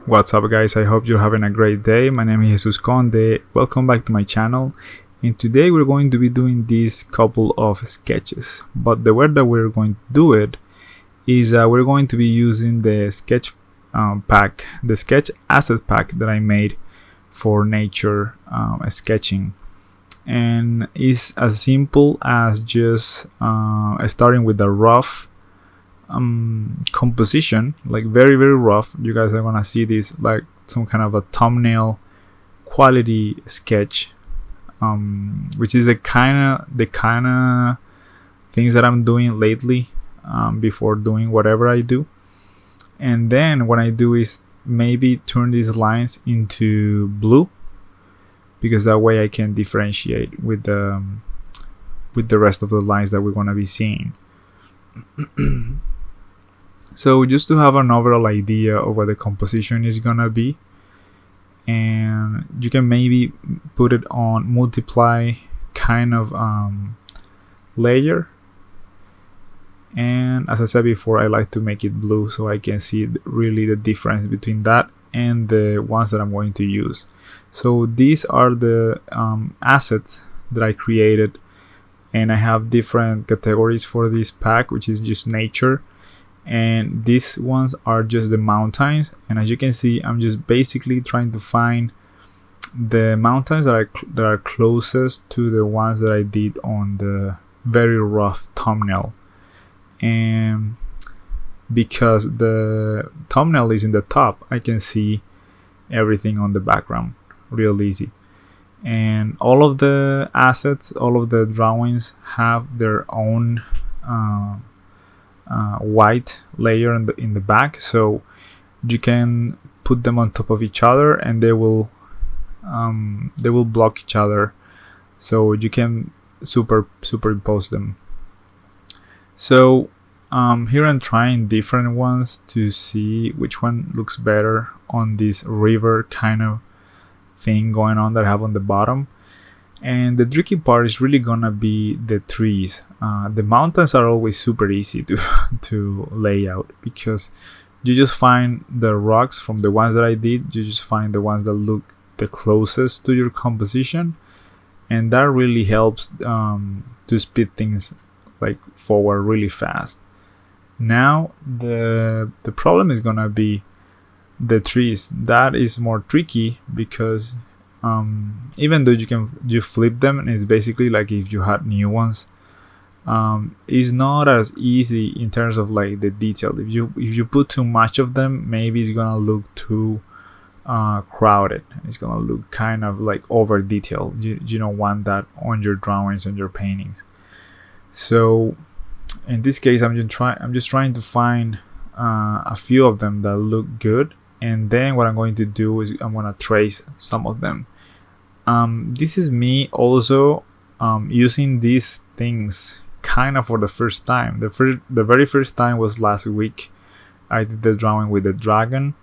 What's up, guys? I hope you're having a great day. My name is Jesus Conde. Welcome back to my channel. And today we're going to be doing this couple of sketches. But the way that we're going to do it is we're going to be using the sketch pack, the sketch asset pack that I made for nature sketching. And it's as simple as just starting with a rough composition, like very rough. You guys are gonna see this like some kind of a thumbnail quality sketch, which is the kind of things that I'm doing lately before doing whatever I do. And then what I do is maybe turn these lines into blue, because that way I can differentiate with the rest of the lines that we're gonna be seeing. So just to have an overall idea of what the composition is gonna be, and you can maybe put it on multiply kind of layer. And as I said before, I like to make it blue so I can see really the difference between that and the ones that I'm going to use. So these are the assets that I created, and I have different categories for this pack, which is just nature. And these ones are just the mountains, and as you can see, I'm just basically trying to find the mountains that are closest to the ones that I did on the very rough thumbnail. And because the thumbnail is in the top, I can see everything on the background real easy. And all of the assets, all of the drawings have their own white layer in the back, so you can put them on top of each other and they will block each other, so you can superimpose them. So here I'm trying different ones to see which one looks better on this river kind of thing going on that I have on the bottom. And the tricky part is really gonna be the trees. The mountains are always super easy to lay out, because you just find the rocks from the ones that I did. You just find the ones that look the closest to your composition, and that really helps to speed things like forward really fast. Now the problem is gonna be the trees. That is more tricky because even though you flip them, and it's basically like if you had new ones, it's not as easy in terms of like the detail. If you put too much of them, maybe it's gonna look too crowded. It's gonna look kind of like over detailed. You don't want that on your drawings and your paintings. So in this case, I'm just trying to find a few of them that look good, and then what I'm going to do is I'm gonna trace some of them. This is me also using these things kind of for the first time. The very first time was last week. I did the drawing with the dragon,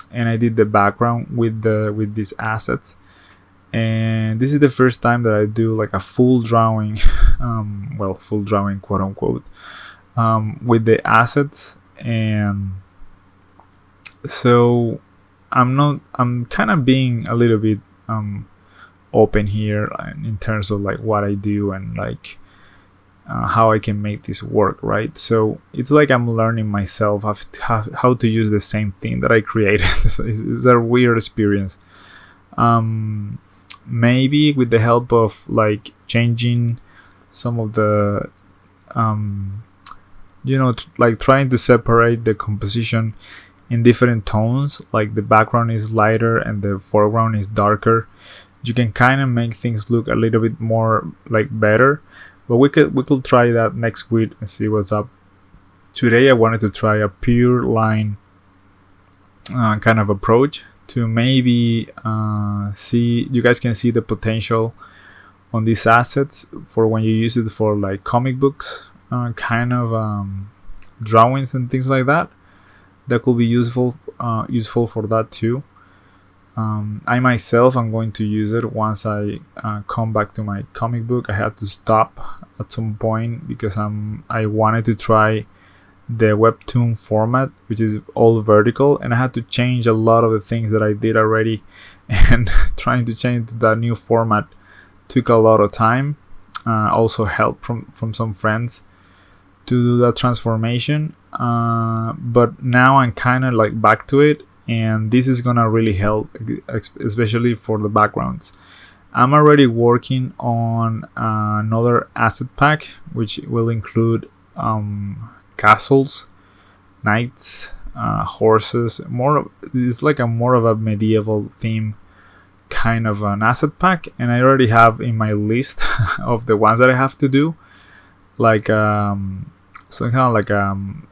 and I did the background with these assets. And this is the first time that I do like a full drawing, full drawing, quote unquote, with the assets. And so I'm kind of being a little bit open here in terms of like what I do and like how I can make this work, right? So it's like I'm learning myself how to use the same thing that I created. It's a weird experience. Maybe with the help of like changing some of the like trying to separate the composition in different tones, like the background is lighter and the foreground is darker, you can kind of make things look a little bit more like better. But we could try that next week and see what's up. Today I wanted to try a pure line kind of approach to maybe see, you guys can see the potential on these assets for when you use it for like comic books kind of drawings and things like that. That could be useful for that too. I myself am going to use it once I come back to my comic book. I had to stop at some point because I wanted to try the webtoon format, which is all vertical, and I had to change a lot of the things that I did already, and trying to change to that new format took a lot of time. Also help from some friends to do that transformation, but now I'm kind of like back to it, and this is gonna really help, especially for the backgrounds. I'm already working on another asset pack, which will include castles, knights, horses. It's like a more of a medieval theme kind of an asset pack, and I already have in my list of the ones that I have to do, like so kind of like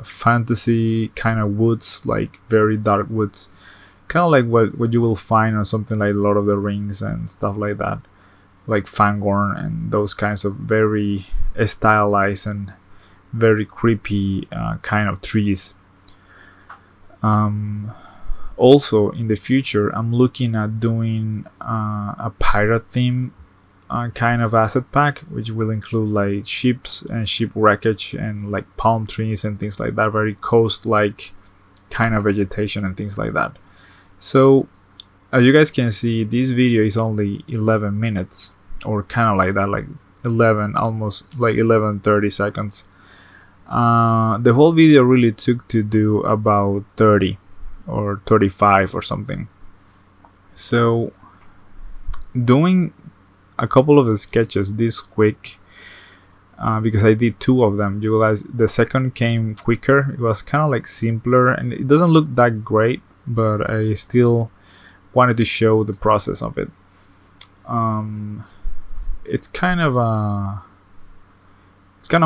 fantasy kind of woods, like very dark woods, kind of like what you will find on something like Lord of the Rings and stuff like that, like Fangorn and those kinds of very stylized and very creepy kind of trees. Also, in the future, I'm looking at doing a pirate theme kind of asset pack, which will include like ships and ship wreckage and like palm trees and things like that, very coast-like kind of vegetation and things like that. So, as you guys can see, this video is only 11 minutes, or kind of like that, like 11, almost like 11:30 seconds. The whole video really took to do about 30 or 35 or something. So doing a couple of the sketches this quick, because I did 2 of them, you realize the second came quicker. It was kind of like simpler, and it doesn't look that great, but I still wanted to show the process of it. It's kind of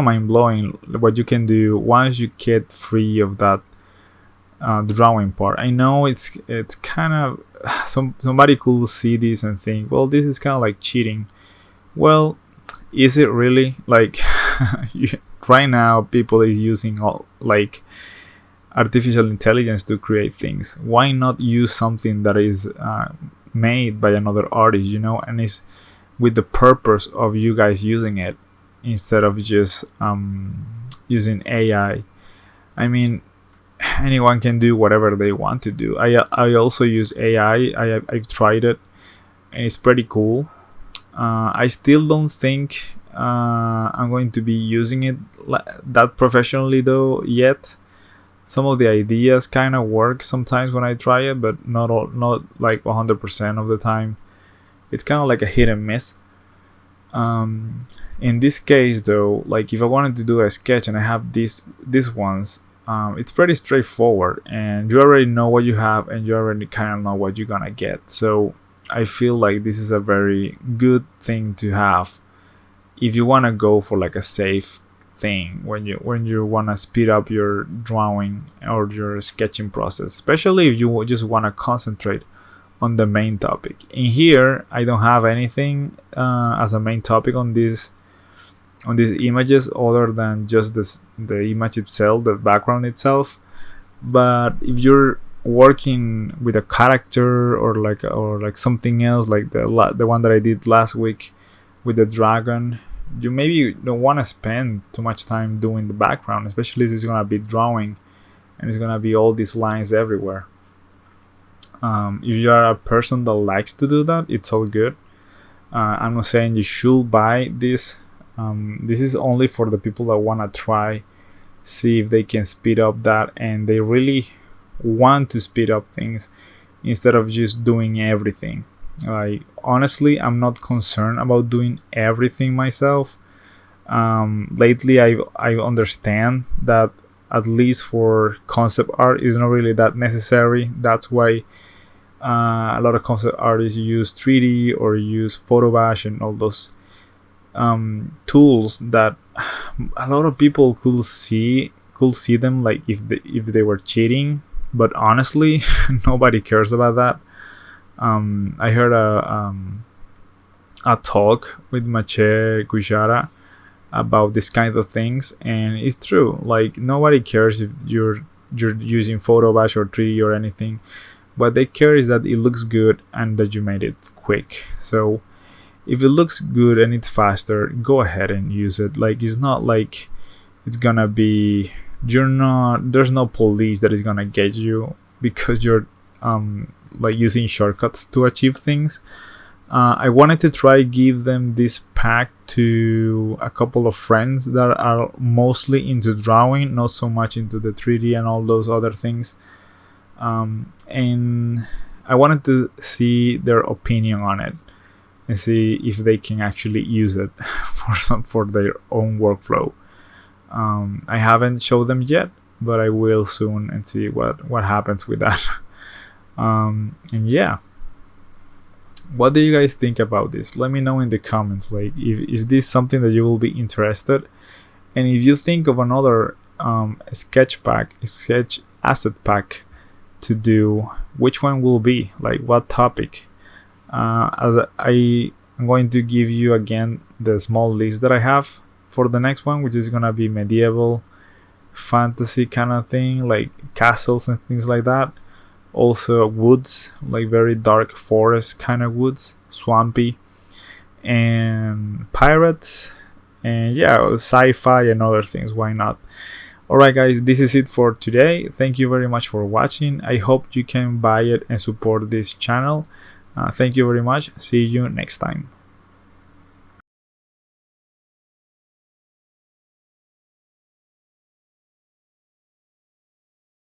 mind-blowing what you can do once you get free of that drawing part. I know it's kind of somebody could see this and think, well, this is kind of like cheating. Well, is it really? Like right now people is using all like artificial intelligence to create things. Why not use something that is made by another artist, and is with the purpose of you guys using it, instead of just using AI. I mean, anyone can do whatever they want to do. I also use AI. I've tried it, and it's pretty cool. I still don't think I'm going to be using it that professionally though yet. Some of the ideas kind of work sometimes when I try it, but not like 100% of the time. It's kind of like a hit and miss. In this case though, like if I wanted to do a sketch and I have these ones, it's pretty straightforward, and you already know what you have, and you already kind of know what you're gonna get. So I feel like this is a very good thing to have if you want to go for like a safe thing when you want to speed up your drawing or your sketching process, especially if you just want to concentrate on the main topic. In here I don't have anything as a main topic on these images other than just the image itself, the background itself. But if you're working with a character or like something else, like the one that I did last week with the dragon, you maybe don't want to spend too much time doing the background, especially if it's gonna be drawing and it's gonna be all these lines everywhere. If you are a person that likes to do that, it's all good. I'm not saying you should buy this. This is only for the people that want to try, see if they can speed up that, and they really want to speed up things instead of just doing everything. Like honestly, I'm not concerned about doing everything myself. Lately I understand that at least for concept art is not really that necessary. That's why a lot of concept artists use 3D or use Photobash and all those tools that a lot of people could see them like if they were cheating, but honestly nobody cares about that. I heard a talk with Mache Guishara about this kind of things, and it's true. Like nobody cares if you're using Photobash or 3D or anything. What they care is that it looks good and that you made it quick. So if it looks good and it's faster, go ahead and use it. Like it's not like it's gonna be there's no police that is gonna get you because you're like using shortcuts to achieve things. I wanted to try give them this pack to a couple of friends that are mostly into drawing, not so much into the 3D and all those other things. And I wanted to see their opinion on it and see if they can actually use it for their own workflow. I haven't showed them yet, but I will soon and see what happens with that. And yeah, what do you guys think about this? Let me know in the comments. Like, is this something that you will be interested? And if you think of another sketch asset pack to do, which one will be? Like, what topic? As I'm going to give you again the small list that I have for the next one, which is gonna be medieval fantasy kind of thing, like castles and things like that. Also woods, like very dark forest kind of woods, swampy, and pirates, and yeah, sci-fi and other things. Why not? Alright guys, this is it for today. Thank you very much for watching. I hope you can buy it and support this channel. Thank you very much. See you next time.